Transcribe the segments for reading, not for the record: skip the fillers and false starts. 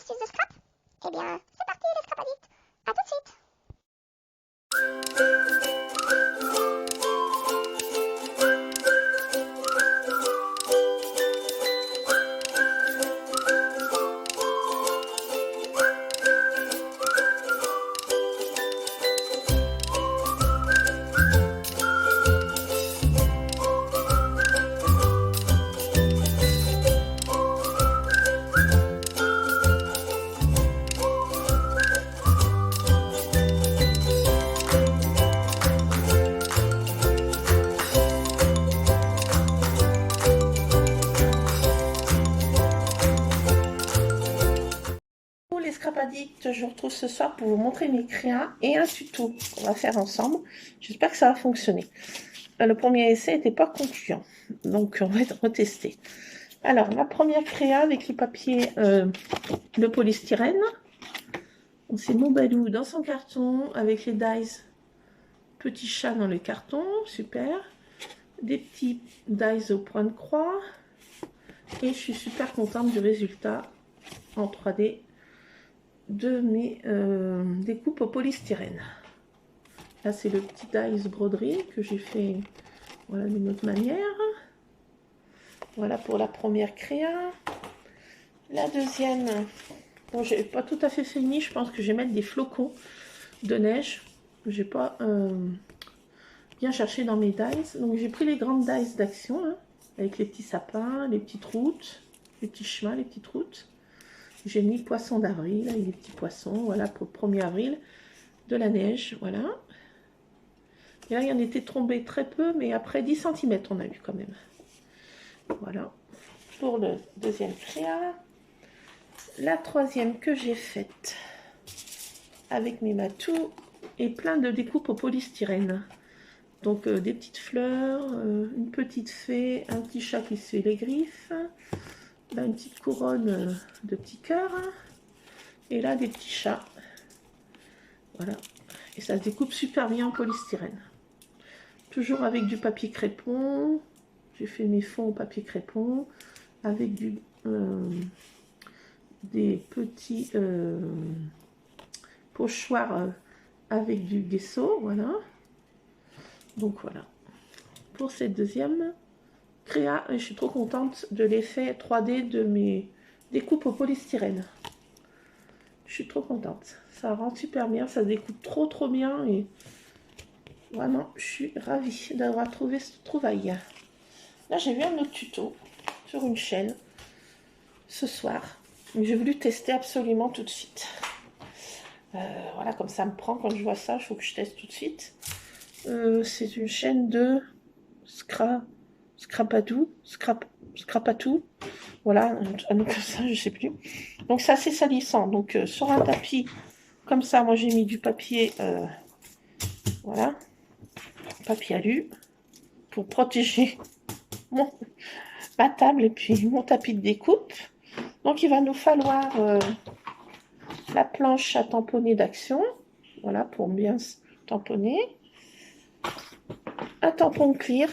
astuces de scrap? Eh bien, c'est parti les scrap addicts. À tout de suite. Les Scrap Addicts, je vous retrouve ce soir pour vous montrer mes créas et un tuto qu'on va faire ensemble. J'espère que ça va fonctionner. Le premier essai n'était pas concluant, donc on va retester. Alors, ma première créa avec les papiers de polystyrène. C'est mon balou dans son carton avec les dies. Petit chat dans le carton, super. Des petits dies au point de croix. Et je suis super contente du résultat en 3D de mes découpes au polystyrène. Là, c'est le petit dies broderie que j'ai fait voilà, d'une autre manière. Voilà pour la première créa. La deuxième, bon, j'ai pas tout à fait fini. Je pense que je vais mettre des flocons de neige. J'ai pas bien cherché dans mes dies. Donc, j'ai pris les grandes dies d'action, hein, avec les petits sapins, les petites routes, les petits chemins, les petites routes. J'ai mis poisson d'avril, avec des petits poissons, voilà, pour le 1er avril, de la neige, voilà. Et là, il y en était tombé très peu, mais après 10 cm, on a eu quand même. Voilà, pour le deuxième créa. La troisième que j'ai faite avec mes matous et plein de découpes au polystyrène. Donc, des petites fleurs, une petite fée, un petit chat qui se fait les griffes, là, une petite couronne de petits cœurs. Et là, des petits chats. Voilà. Et ça se découpe super bien en polystyrène. Toujours avec du papier crépon. J'ai fait mes fonds au papier crépon. Avec des petits pochoirs avec du gesso. Voilà. Donc voilà. Pour cette deuxième créa, je suis trop contente de l'effet 3D de mes découpes au polystyrène. Je suis trop contente. Ça rend super bien. Ça se découpe trop bien. Et vraiment, je suis ravie d'avoir trouvé cette trouvaille. Là, j'ai vu un autre tuto sur une chaîne ce soir. J'ai voulu tester absolument tout de suite. Voilà, comme ça me prend quand je vois ça, il faut que je teste tout de suite. C'est une chaîne de Scrapatou. Voilà, un autre comme ça, je sais plus. Donc, c'est assez salissant. Donc, sur un tapis, comme ça, moi, j'ai mis du papier, voilà, papier alu, pour protéger ma table et puis mon tapis de découpe. Donc, il va nous falloir la planche à tamponner d'action, voilà, pour bien tamponner. Un tampon cuir.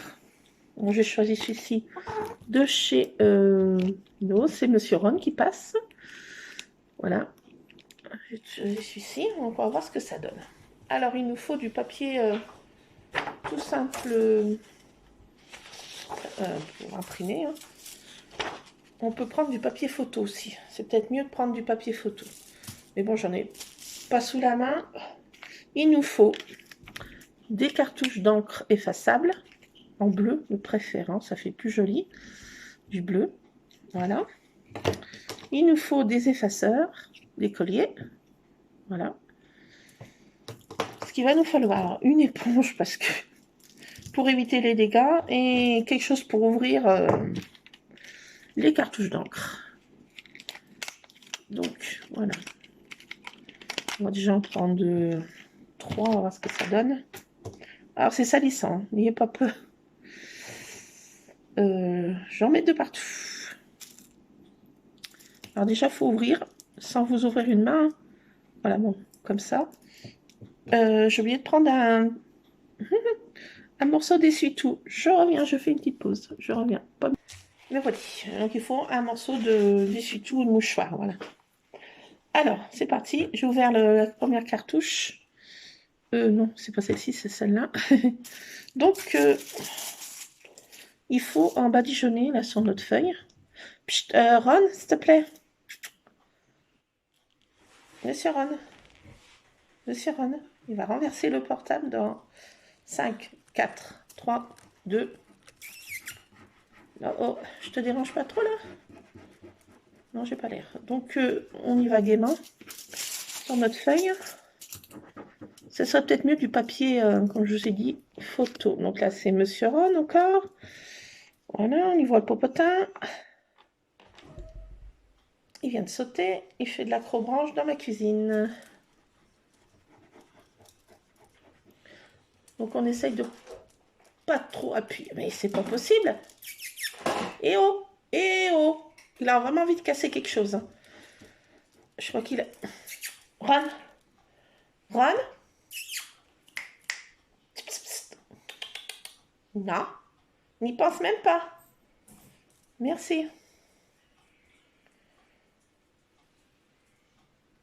Bon, j'ai choisi celui-ci de chez No, c'est Monsieur Ron qui passe. Voilà. J'ai choisi celui-ci, on va voir ce que ça donne. Alors, il nous faut du papier tout simple pour imprimer. Hein. On peut prendre du papier photo aussi. C'est peut-être mieux de prendre du papier photo. Mais bon, j'en ai pas sous la main. Il nous faut des cartouches d'encre effaçables, en bleu de préférence, ça fait plus joli. Du bleu, voilà. Il nous faut des effaceurs, des colliers, voilà. Ce qu'il va nous falloir, une éponge parce que pour éviter les dégâts et quelque chose pour ouvrir les cartouches d'encre. Donc voilà. On va déjà en prendre 3, on va voir ce que ça donne. Alors c'est salissant, n'ayez pas peur. J'en mets de partout. Alors déjà, il faut ouvrir sans vous ouvrir une main. Voilà, bon, comme ça. J'ai oublié de prendre un morceau d'essuie-tout. Je reviens, je fais une petite pause. Je reviens. Me voici. Donc il faut un morceau d'essuie-tout ou de mouchoir, voilà. Alors, c'est parti. J'ai ouvert la première cartouche. Non, c'est pas celle-ci, c'est celle-là. Donc, il faut en badigeonner, là, sur notre feuille. Psst, Ron, s'il te plaît. Monsieur Ron. Monsieur Ron. Il va renverser le portable dans 5, 4, 3, 2. Oh, oh, je te dérange pas trop, là? Non, j'ai pas l'air. Donc, on y va gaiement sur notre feuille. Ce serait peut-être mieux du papier, comme je vous ai dit, photo. Donc là, c'est Monsieur Ron encore. Voilà, on y voit le popotin. Il vient de sauter. Il fait de l'acrobranche dans ma cuisine. Donc on essaye de pas trop appuyer. Mais c'est pas possible. Eh oh! Eh oh! Il a vraiment envie de casser quelque chose. Hein. Je crois qu'il a... Ron? Ron? Non. N'y pense même pas. Merci.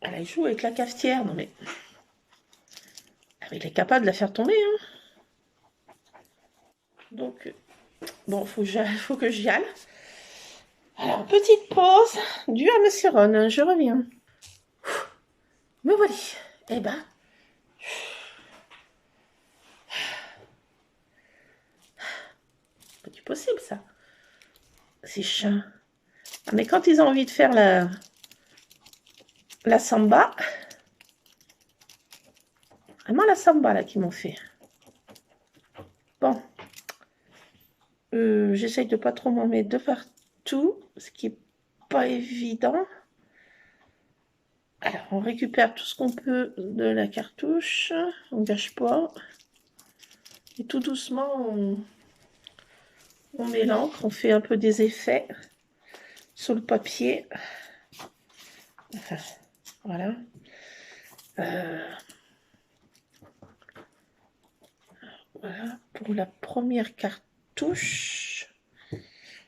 Elle joue avec la cafetière. Non mais... Il est capable de la faire tomber. Hein. Donc, bon, faut que j'y aille. Alors, petite pause due à Monsieur Ron. Je reviens. Me voilà. Eh ben... C'est pas possible, ça. Ces chats. Ah, mais quand ils ont envie de faire la samba... Vraiment la samba, là, qu'ils m'ont fait. Bon. J'essaye de pas trop m'en mettre de partout, ce qui est pas évident. Alors, on récupère tout ce qu'on peut de la cartouche. On gâche pas. Et tout doucement, on met l'encre. On fait un peu des effets sur le papier. Enfin, voilà. Voilà pour la première cartouche.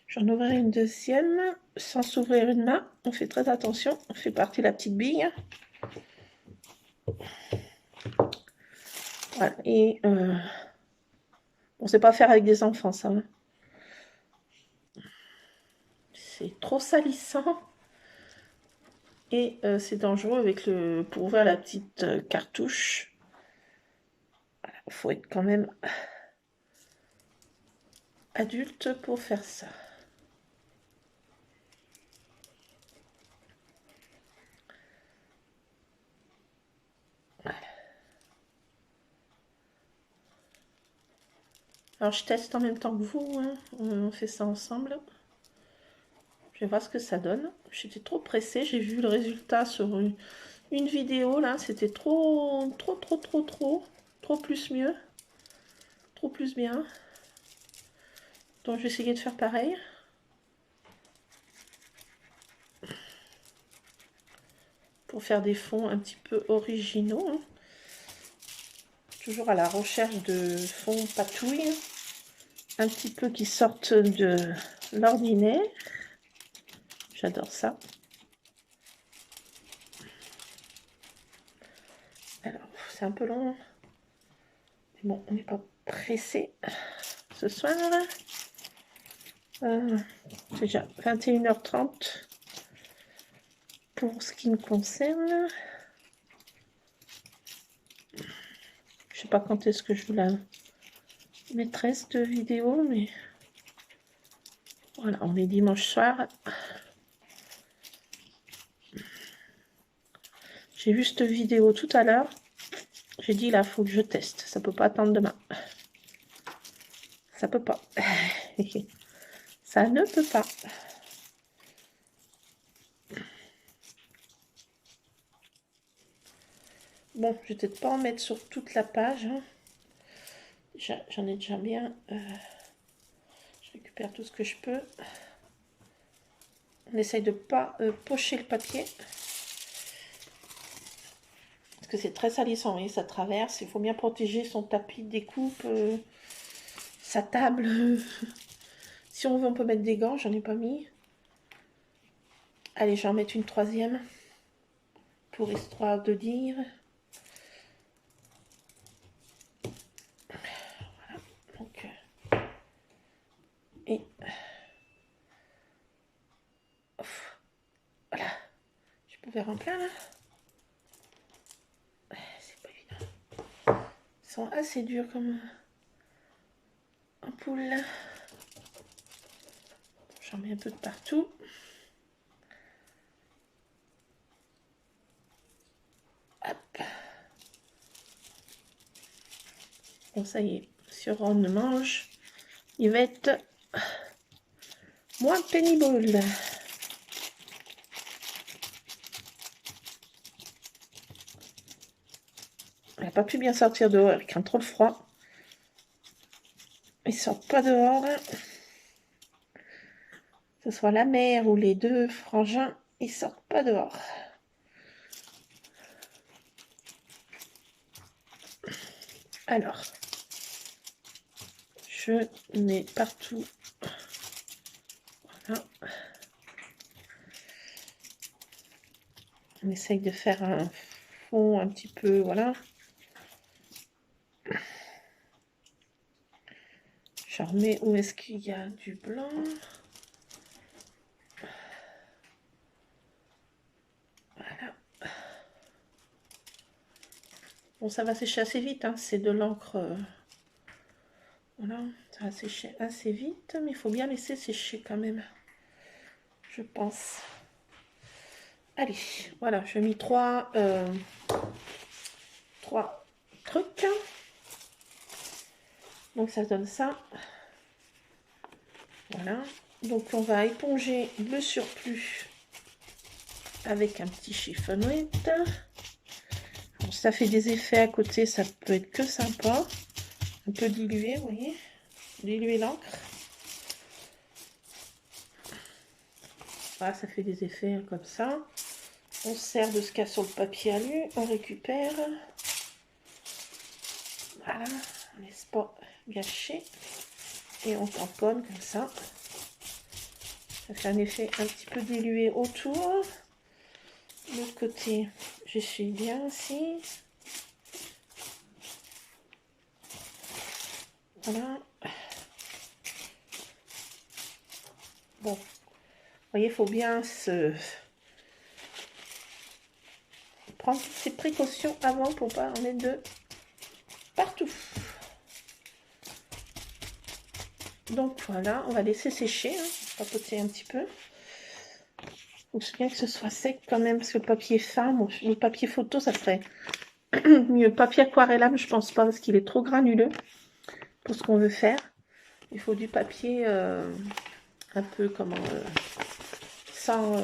J'en ouvrirai une deuxième sans s'ouvrir une main. On fait très attention. On fait partir la petite bille. Voilà. Et on ne sait pas faire avec des enfants, ça. Hein. C'est trop salissant. Et c'est dangereux avec pour ouvrir la petite cartouche. Il faut être quand même adulte pour faire ça. Voilà. Alors je teste en même temps que vous, hein. On fait ça ensemble. Je vais voir ce que ça donne. J'étais trop pressée, j'ai vu le résultat sur une vidéo là, c'était trop plus mieux. Trop plus bien. Donc je vais essayer de faire pareil. Pour faire des fonds un petit peu originaux. Hein. Toujours à la recherche de fonds patouilles. Un petit peu qui sortent de l'ordinaire. J'adore ça. Alors, c'est un peu long. Mais bon, on n'est pas pressé ce soir. C'est déjà 21h30 pour ce qui me concerne. Je sais pas quand est-ce que je vous la mettrai cette vidéo, mais voilà, on est dimanche soir. J'ai vu cette vidéo tout à l'heure. J'ai dit là, il faut que je teste. Ça peut pas attendre demain. Ça peut pas. Ça ne peut pas. Bon, je vais peut-être pas en mettre sur toute la page. Hein. J'en ai déjà bien. Je récupère tout ce que je peux. On essaye de pas pocher le papier. Parce que c'est très salissant, vous voyez, ça traverse. Il faut bien protéger son tapis de découpe, sa table. Si on veut, on peut mettre des gants. J'en ai pas mis. Allez, je vais en mettre une troisième. pour histoire de dire. Voilà, donc, et voilà, je pouvais remplir là. C'est pas évident. Ils sont assez durs comme ampoule là. J'en mets un peu de partout. Hop. Bon, ça y est, si Ron mange, il va être moins pénible. Il n'a pas pu bien sortir dehors, il craint trop le froid. Il sort pas dehors. Que ce soit la mère ou les deux frangins, ils sortent pas dehors. Alors, je mets partout. Voilà. On essaye de faire un fond un petit peu, voilà. Je remets où est-ce qu'il y a du blanc. Voilà. Bon, ça va sécher assez vite, hein. C'est de l'encre. Voilà, ça va sécher assez vite, mais il faut bien laisser sécher quand même, je pense. Allez, voilà, j'ai mis trois trucs. Donc ça donne ça. Voilà. Donc on va éponger le surplus avec un petit chiffonnouette. Bon, ça fait des effets à côté, ça peut être que sympa. Un peu dilué, vous voyez, diluer l'encre. Voilà, ça fait des effets comme ça. On sert de ce qu'il y a sur le papier alu, on récupère. Voilà, on ne laisse pas gâcher. Et on tamponne comme ça. Ça fait un effet un petit peu dilué autour. De l'autre côté, je suis bien aussi. Voilà. Bon, vous voyez, il faut bien prendre toutes ces précautions avant pour pas en mettre de partout. Donc voilà, on va laisser sécher, hein, papoter un petit peu. Il faut bien que ce soit sec quand même, parce que le papier fin, bon, le papier photo, ça serait mieux. Le papier aquarellable, je pense pas, parce qu'il est trop granuleux pour ce qu'on veut faire. Il faut du papier un peu comment sans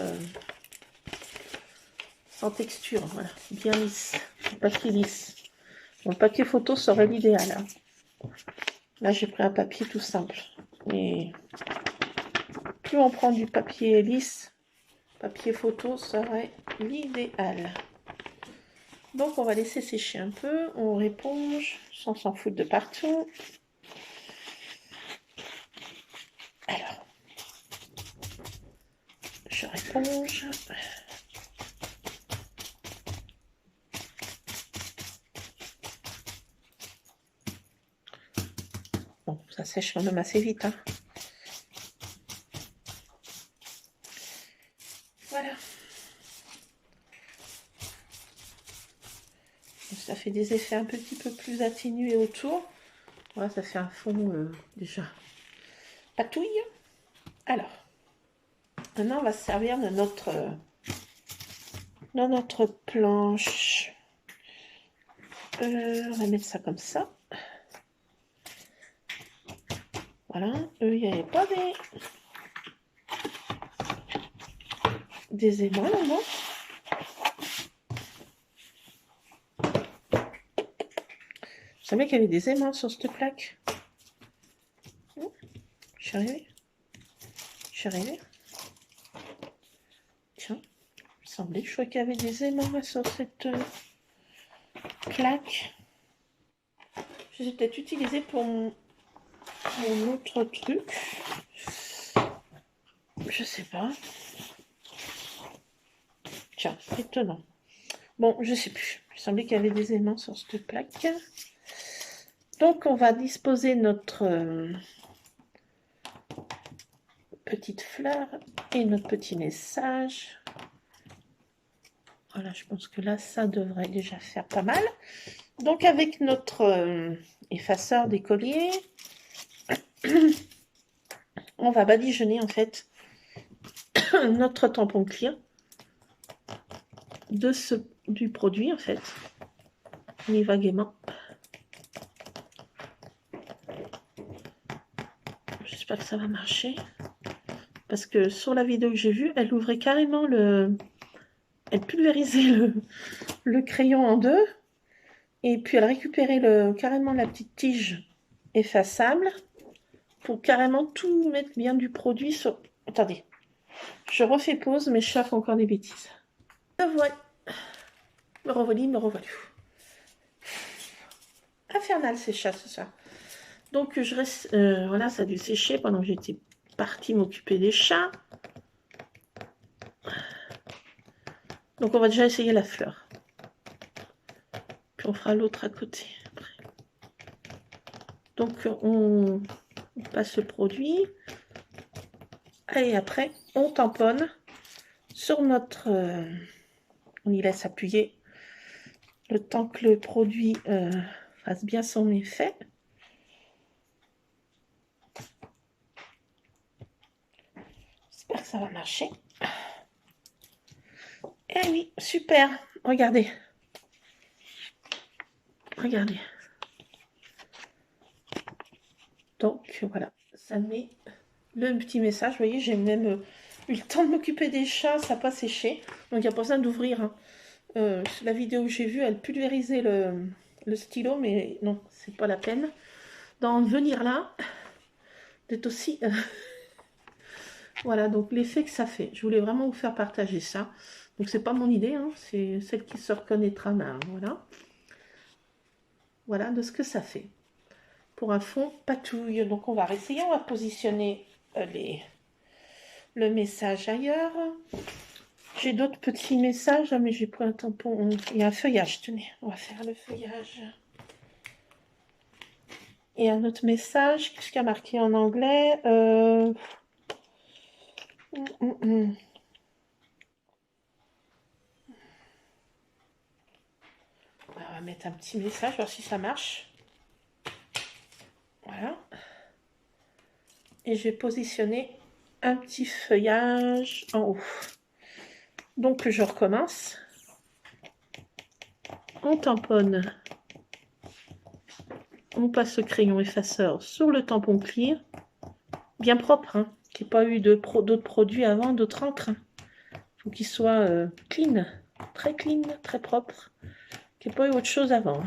texture, voilà, bien lisse, papier lisse. Bon, le papier photo serait l'idéal. Hein. Là, j'ai pris un papier tout simple. Mais plus on prend du papier lisse, papier photo serait l'idéal. Donc, on va laisser sécher un peu. On réponge sans s'en foutre de partout. Alors, je réponge. Bon, ça sèche quand même assez vite. Hein. Voilà. Ça fait des effets un petit peu plus atténués autour. Voilà, ça fait un fond déjà patouille. Alors, maintenant on va se servir de notre planche. On va mettre ça comme ça. Voilà, eux, il n'y avait pas des aimants là-bas. Je savais qu'il y avait des aimants sur cette plaque. Je suis arrivée. Tiens, il me semblait, je crois qu'il y avait des aimants sur cette plaque. Je les ai peut-être utilisés pour mon autre truc. Je sais pas. Tiens, étonnant. Bon, je sais plus. Il semblait qu'il y avait des aimants sur cette plaque. Donc, on va disposer notre petite fleur et notre petit message. Voilà, je pense que là, ça devrait déjà faire pas mal. Donc, avec notre effaceur d'écolier, on va badigeonner en fait notre tampon clear du produit en fait. On y va gaiement. J'espère que ça va marcher. Parce que sur la vidéo que j'ai vue, elle ouvrait carrément elle pulvérisait le crayon en deux. Et puis elle récupérait carrément la petite tige effaçable pour carrément tout mettre bien du produit sur... Attendez, je refais pause, mes chats font encore des bêtises. Me voilà. Me revoilà. Infernal ces chats ce soir. Donc je reste... voilà, ça a dû sécher pendant que j'étais partie m'occuper des chats. Donc on va déjà essayer la fleur. Puis on fera l'autre à côté. Après. Donc on passe le produit. Et après on tamponne sur notre... on y laisse appuyer le temps que le produit fasse bien son effet. J'espère que ça va marcher. Eh oui, super. Regardez. Regardez. Donc voilà, ça met le petit message. Vous voyez, j'ai même eu le temps de m'occuper des chats, ça n'a pas séché. Donc il n'y a pas besoin d'ouvrir. Hein. La vidéo que j'ai vue, elle pulvérisait le stylo, mais non, c'est pas la peine d'en venir là. D'être aussi... Voilà, donc l'effet que ça fait. Je voulais vraiment vous faire partager ça. Donc c'est pas mon idée, hein, c'est celle qui se reconnaîtra. Voilà. Voilà de ce que ça fait. Pour un fond patouille. Donc on va réessayer, on va positionner le message ailleurs. J'ai d'autres petits messages, mais j'ai pris un tampon. Il y a un feuillage, tenez, on va faire le feuillage. Et un autre message, qu'est-ce qu'il y a marqué en anglais On va mettre un petit message, voir si ça marche. Voilà. Et je vais positionner un petit feuillage en haut. Donc je recommence. On tamponne. On passe le crayon effaceur sur le tampon clear. Bien propre, hein, qu'il n'y ait pas eu d'autres produits avant, d'autres encres. Il faut qu'il soit clean, très propre. Qu'il n'y ait pas eu autre chose avant.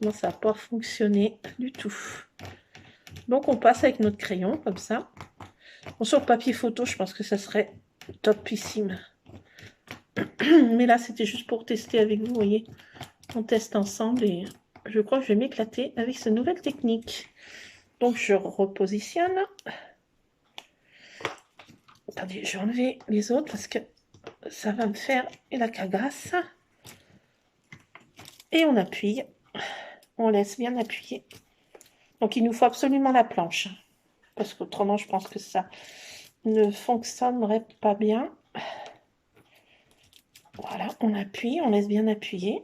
Comment ça n'a pas fonctionné du tout. Donc on passe avec notre crayon, comme ça. Bon, sur le papier photo, je pense que ça serait topissime. Mais là, c'était juste pour tester avec vous, vous voyez. On teste ensemble et je crois que je vais m'éclater avec cette nouvelle technique. Donc, je repositionne. Attendez, je vais enlever les autres parce que ça va me faire la cagasse. Et on appuie. On laisse bien appuyer. Donc, il nous faut absolument la planche. Parce qu'autrement, je pense que ça ne fonctionnerait pas bien. Voilà, on appuie, on laisse bien appuyer.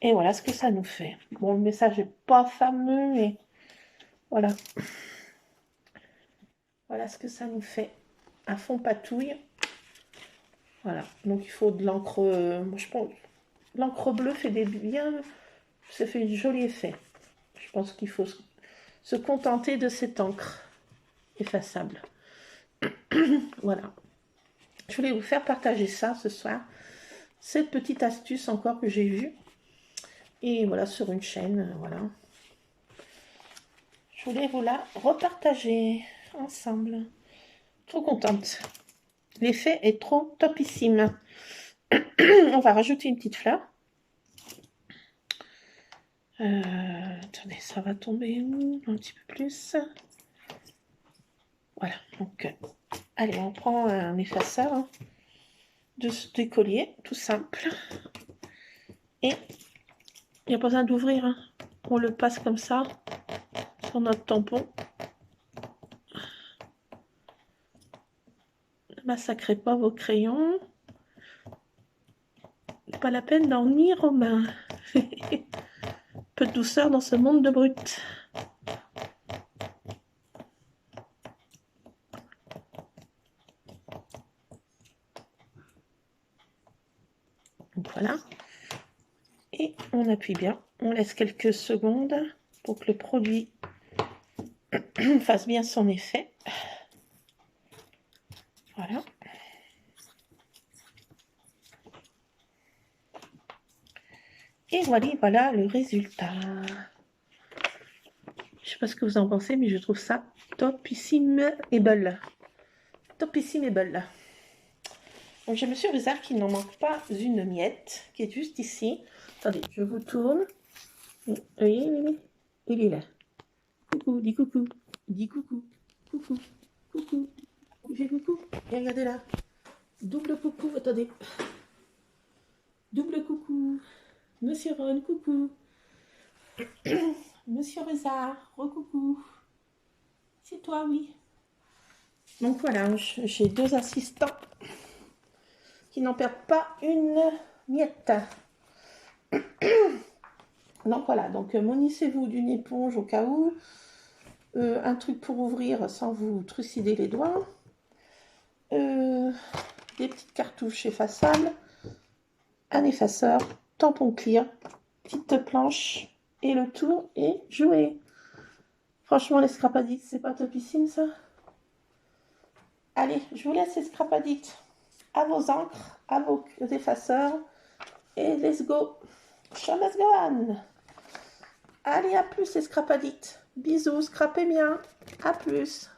Et voilà ce que ça nous fait. Bon, le message n'est pas fameux, mais voilà. Voilà ce que ça nous fait. Un fond patouille. Voilà, donc il faut de l'encre... je pense l'encre bleue fait ça fait du joli effet. Je pense qu'il faut se contenter de cette encre effaçable. Voilà. Je voulais vous faire partager ça ce soir. Cette petite astuce encore que j'ai vue. Et voilà, sur une chaîne, voilà. Je voulais vous la repartager ensemble. Trop contente. L'effet est trop topissime. On va rajouter une petite fleur. Attendez, ça va tomber où? Un petit peu plus. Voilà, donc, allez, on prend un effaceur. Hein. de ce décollier, tout simple. Et il n'y a pas besoin d'ouvrir, hein. On le passe comme ça sur notre tampon. Ne massacrez pas vos crayons. Pas la peine d'en venir aux mains. Peu de douceur dans ce monde de brutes. Donc voilà. Et on appuie bien. On laisse quelques secondes pour que le produit fasse bien son effet. Voilà. Et voilà le résultat. Je sais pas ce que vous en pensez, mais je trouve ça topissime et belle. Topissime et belle. Donc j'ai Monsieur Ruzard qui n'en manque pas une miette, qui est juste ici. Attendez, je vous tourne. Oui, il est là. Coucou, dis coucou. Dis coucou. Coucou. Coucou. J'ai coucou. Et regardez là. Double coucou, attendez. Double coucou. Monsieur Ron, coucou. Monsieur Ruzard, recoucou. C'est toi, oui. Donc voilà, j'ai 2 assistants qui n'en perdent pas une miette. Donc voilà, donc munissez-vous d'une éponge au cas où, un truc pour ouvrir sans vous trucider les doigts, des petites cartouches effaçables, un effaceur, tampon clear, petite planche, et le tout est joué. Franchement, les Scrap Addicts, c'est pas topissime ça? Allez, je vous laisse les Scrap Addicts. À vos encres, à vos effaceurs, et let's go. Show must go on. Allez, à plus les Scrap Addicts. Bisous, scrapez bien. À plus.